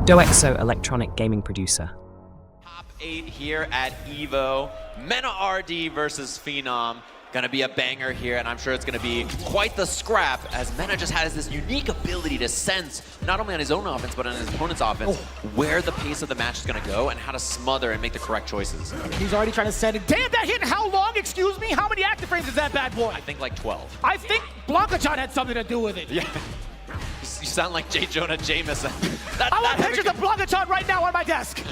Doexo electronic gaming producer. Top 8 here at EVO. MENA RD versus PHENOM. Gonna be a banger here, and I'm sure it's gonna be quite the scrap, as MENA just has this unique ability to sense, not only on his own offense, but on his opponent's offense, where the pace of the match is gonna go and how to smother and make the correct choices. He's already trying to send it. Damn, that hit how long? Excuse me? How many active frames is that bad boy? I think like 12. I think blanka had something to do with it. Yeah. You sound like J. Jonah Jameson. I want pictures of blanka right now on my desk.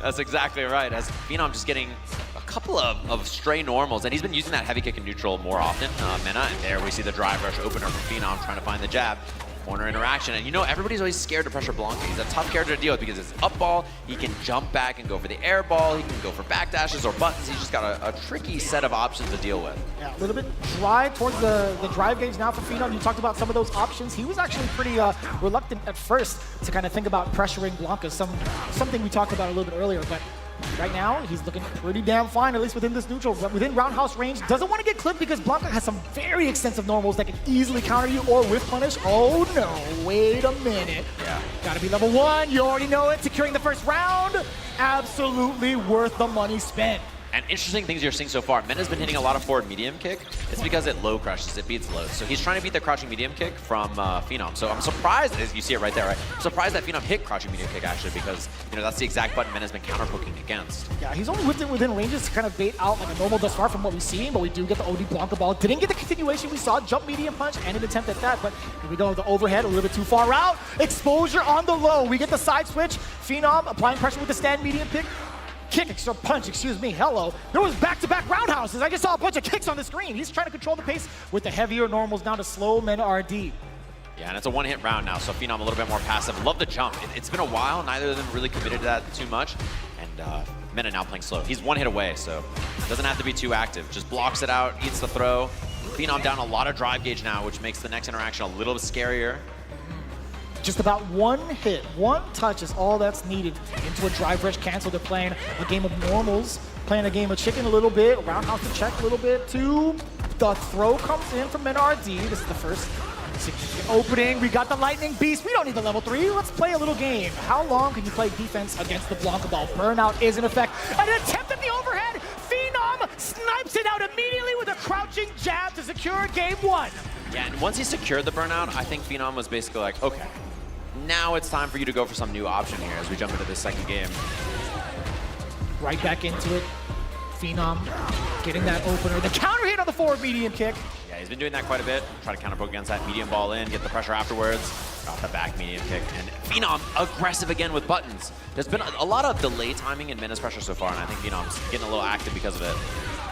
That's exactly right, as PHENOM just getting a couple of stray normals, and he's been using that heavy kick in neutral more often, MENA, and there we see the drive rush opener from PHENOM trying to find the jab. Corner interaction, and you know everybody's always scared to pressure blanka. He's a tough character to deal with because it's up ball, he can jump back and go for the air ball, he can go for back dashes or buttons. He's just got a tricky set of options to deal with. Yeah, a little bit dry towards the drive gauge now for PHENOM. You talked about some of those options. He was actually pretty reluctant at first to kind of think about pressuring blanka, something we talked about a little bit earlier, but right now, he's looking pretty damn fine, at least within this neutral, within roundhouse range. Doesn't want to get clipped because blanka has some very extensive normals that can easily counter you or whiff punish. Oh no, wait a minute. Yeah. Gotta be level 1, you already know it. Securing the first round, absolutely worth the money spent. And interesting things you're seeing so far. MENA's been hitting a lot of forward medium kick. It's because it low crushes, it beats low. So he's trying to beat the crouching medium kick from PHENOM. So I'm surprised, as you see it right there, right? I'm surprised that PHENOM hit crouching medium kick actually, because you know that's the exact button MENA's been counter poking against. Yeah, he's only whipped it within ranges to kind of bait out like a normal thus far from what we've seen, but we do get the OD blanka ball. Didn't get the continuation we saw, jump medium punch and an attempt at that, but here we go with the overhead, a little bit too far out. Exposure on the low. We get the side switch. PHENOM applying pressure with the stand medium pick. Punch, excuse me, hello. There was back-to-back roundhouses. I just saw a bunch of kicks on the screen. He's trying to control the pace with the heavier normals down to slow MENA RD. Yeah, and it's a one-hit round now, so PHENOM a little bit more passive. Love the jump. It's been a while, neither of them really committed to that too much. And MENA now playing slow. He's one hit away, so doesn't have to be too active. Just blocks it out, eats the throw. PHENOM down a lot of drive gauge now, which makes the next interaction a little bit scarier. Just about one hit, one touch is all that's needed into a drive rush cancel. They're playing a game of normals, playing a game of chicken a little bit, roundhouse to check a little bit too. The throw comes in from MENA RD. This is the first significant opening. We got the lightning beast. We don't need the level 3. Let's play a little game. How long can you play defense against the blanka ball? Burnout is in effect. An attempt at the overhead. PHENOM snipes it out immediately with a crouching jab to secure game 1. Yeah, and once he secured the burnout, I think PHENOM was basically like, okay, now it's time for you to go for some new option here as we jump into this second game. Right back into it. PHENOM getting that opener. The counter hit on the forward medium kick. Yeah, he's been doing that quite a bit. Try to counter poke against that medium ball in, get the pressure afterwards. Drop the back medium kick. And PHENOM aggressive again with buttons. There's been a lot of delay timing in MENA's pressure so far, and I think PHENOM's getting a little active because of it.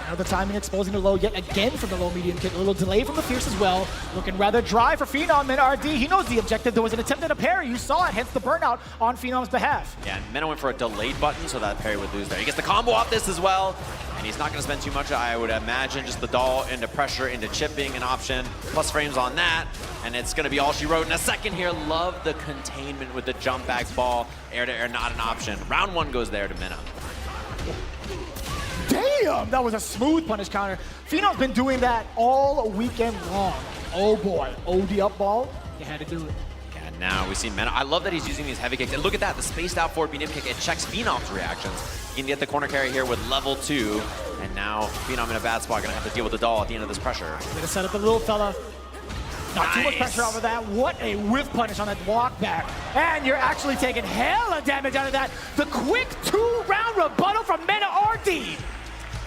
Now the timing exposing the low yet again from the low medium kick. A little delay from the fierce as well. Looking rather dry for PHENOM. MENA RD, he knows the objective. There was an attempt at a parry. You saw it, hence the burnout on PHENOM's behalf. Yeah, and MENA went for a delayed button so that parry would lose there. He gets the combo off this as well. And he's not going to spend too much, I would imagine. Just the doll into pressure, into chipping, an option. Plus frames on that. And it's going to be all she wrote in a second here. Love the containment with the jump back ball. Air to air, not an option. Round 1 goes there to MENA. Damn, that was a smooth punish counter. PHENOM's been doing that all weekend long. Oh boy, OD up ball, you had to do it. And now we see MENA. I love that he's using these heavy kicks. And look at that, the spaced out forward medium kick. It checks PHENOM's reactions. He can get the corner carry here with level 2. And now PHENOM in a bad spot, gonna have to deal with the doll at the end of this pressure. Gonna set up the little fella. Not too much pressure over that. What a whiff punish on that walk back. And you're actually taking hella damage out of that. The quick 2-round rebuttal from MENA RD.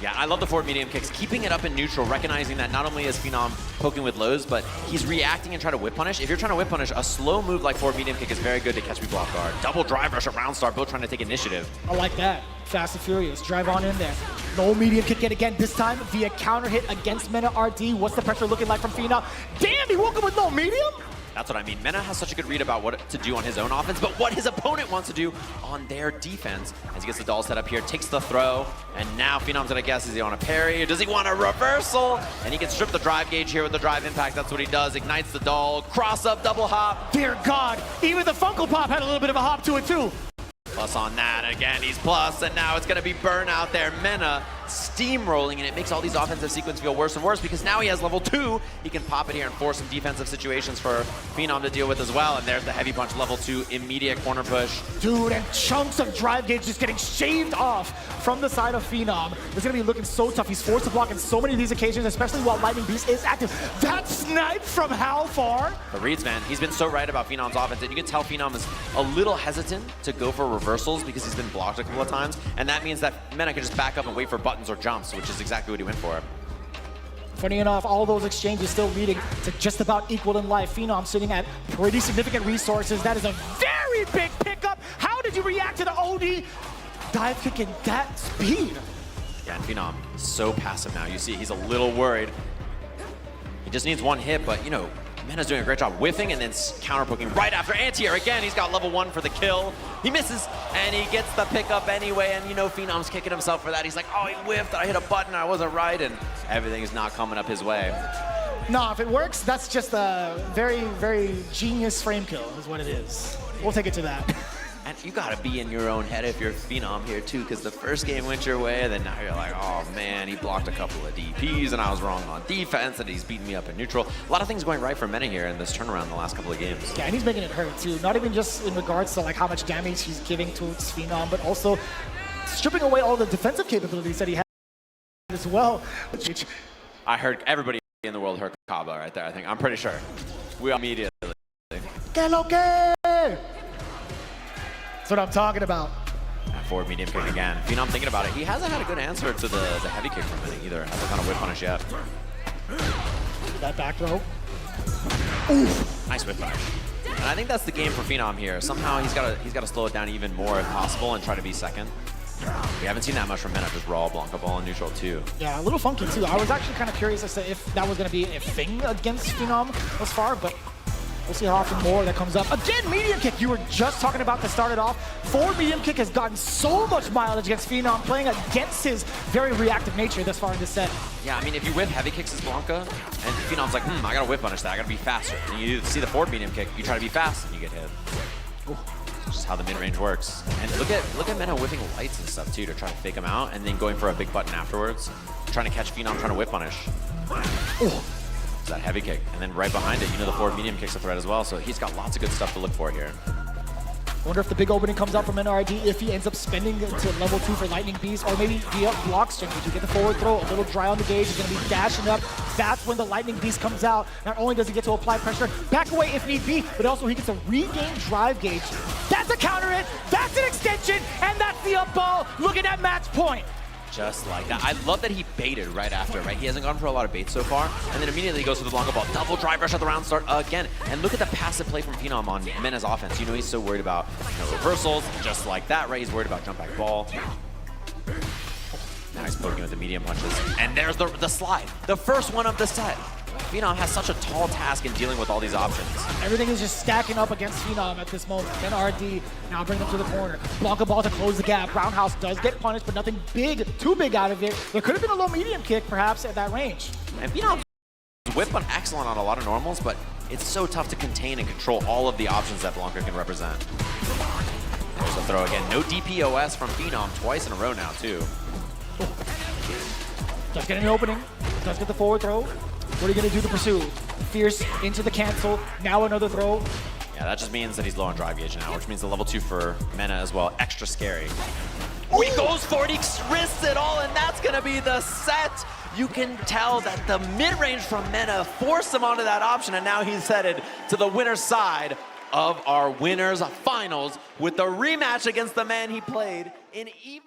Yeah, I love the forward medium kicks, keeping it up in neutral, recognizing that not only is PHENOM poking with lows, but he's reacting and trying to whip punish. If you're trying to whip punish, a slow move like forward medium kick is very good to catch people off guard. Double drive rush at round start, both trying to take initiative. I like that. Fast and furious. Drive on in there. No medium kick yet again, this time via counter hit against MENA RD. What's the pressure looking like from PHENOM? Damn, he woke up with no medium? That's what I mean. MENA has such a good read about what to do on his own offense, but what his opponent wants to do on their defense. As he gets the doll set up here, takes the throw, and now PHENOM's gonna guess, is he on a parry, or does he want a reversal? And he can strip the drive gauge here with the drive impact. That's what he does. Ignites the doll, cross up, double hop. Dear God, even the Funko Pop had a little bit of a hop to it too. Plus on that, again, he's plus, and now it's gonna be burnout there. MENA steamrolling, and it makes all these offensive sequences feel worse and worse because now he has level 2. He can pop it here and force some defensive situations for PHENOM to deal with as well. And there's the heavy punch, level 2, immediate corner push. Dude, and chunks of drive gauge just getting shaved off from the side of PHENOM. It's gonna be looking so tough. He's forced to block in so many of these occasions, especially while Lightning Beast is active. That snipe from how far? The reads, man, he's been so right about PHENOM's offense, and you can tell PHENOM is a little hesitant to go for reversals because he's been blocked a couple of times, and that means that MENA can just back up and wait for buttons or jumps, which is exactly what he went for. Funny enough, all those exchanges still leading to just about equal in life. PHENOM sitting at pretty significant resources. That is a very big pickup. How did you react to the OD dive kick in that speed? Yeah, and PHENOM is so passive now. You see, he's a little worried. He just needs one hit, but, you know, MENA's doing a great job whiffing and then counter-poking right after anti-air. Again, he's got level 1 for the kill. He misses, and he gets the pickup anyway, and you know PHENOM's kicking himself for that. He's like, oh, he whiffed, I hit a button, I wasn't right, and everything is not coming up his way. No, if it works, that's just a very, very genius frame kill is what it is. We'll take it to that. And you gotta be in your own head if you're PHENOM here too, because the first game went your way, and then now you're like, oh man, he blocked a couple of DPs, and I was wrong on defense, and he's beating me up in neutral. A lot of things going right for MENA here in this turnaround the last couple of games. Yeah, and he's making it hurt too. Not even just in regards to like how much damage he's giving to PHENOM, but also stripping away all the defensive capabilities that he has as well. I heard everybody in the world heard Kaba right there, I think. I'm pretty sure. We all immediately. Que lo que? That's what I'm talking about. That forward medium kick again. PHENOM thinking about it. He hasn't had a good answer to the heavy kick from MENA either. Hasn't done a whip punish yet. That back throw. Oof. Nice whip punish. And I think that's the game for PHENOM here. Somehow he's got to slow it down even more if possible and try to be second. We haven't seen that much from MENA, just raw blanka ball in neutral too. Yeah, a little funky too. I was actually kind of curious as to if that was going to be a thing against PHENOM thus far, but we'll see how often more that comes up. Again, medium kick. You were just talking about to start it off. Forward medium kick has gotten so much mileage against PHENOM, playing against his very reactive nature thus far in this set. Yeah, I mean, if you whip heavy kicks as blanka, and PHENOM's like, I gotta whip punish that, I gotta be faster. And you see the forward medium kick, you try to be fast, and you get hit. Ooh. That's just how the mid-range works. And look at MENA whipping lights and stuff too to try to fake him out, and then going for a big button afterwards, trying to catch PHENOM, trying to whip punish. Ooh. That heavy kick, and then right behind it, you know, the forward medium kick's a threat as well, so he's got lots of good stuff to look for here. I wonder if the big opening comes out from NRD, if he ends up spending to level 2 for Lightning Beast, or maybe via block string. If you get the forward throw, a little dry on the gauge, he's going to be dashing up. That's when the Lightning Beast comes out. Not only does he get to apply pressure, back away if need be, but also he gets to regain drive gauge. That's a counter hit, that's an extension, and that's the up ball. Look at that match point. Just like that. I love that he baited right after, right? He hasn't gone for a lot of baits so far, and then immediately he goes for the blanka ball. Double drive rush at the round start again. And look at the passive play from PHENOM on MENA's offense. You know, he's so worried about reversals, just like that, right? He's worried about jump back ball. Now he's poking with the medium punches. And there's the slide, the first one of the set. PHENOM has such a tall task in dealing with all these options. Everything is just stacking up against PHENOM at this moment. Then RD now bring them to the corner. Blanka ball to close the gap. Roundhouse does get punished, but nothing big, too big out of it. There could have been a low medium kick, perhaps, at that range. And PHENOM's whip on excellent on a lot of normals, but it's so tough to contain and control all of the options that blanka can represent. There's the throw again. No DPOS from PHENOM twice in a row now, too. Does get an opening. Does get the forward throw. What are you going to do to pursue? Fierce into the cancel. Now another throw. Yeah, that just means that he's low on drive gauge now, which means the level 2 for MENA as well. Extra scary. Oh, he goes for it, he risks it all, and that's going to be the set. You can tell that the mid-range from MENA forced him onto that option, and now he's headed to the winner's side of our winners finals with the rematch against the man he played in EVO.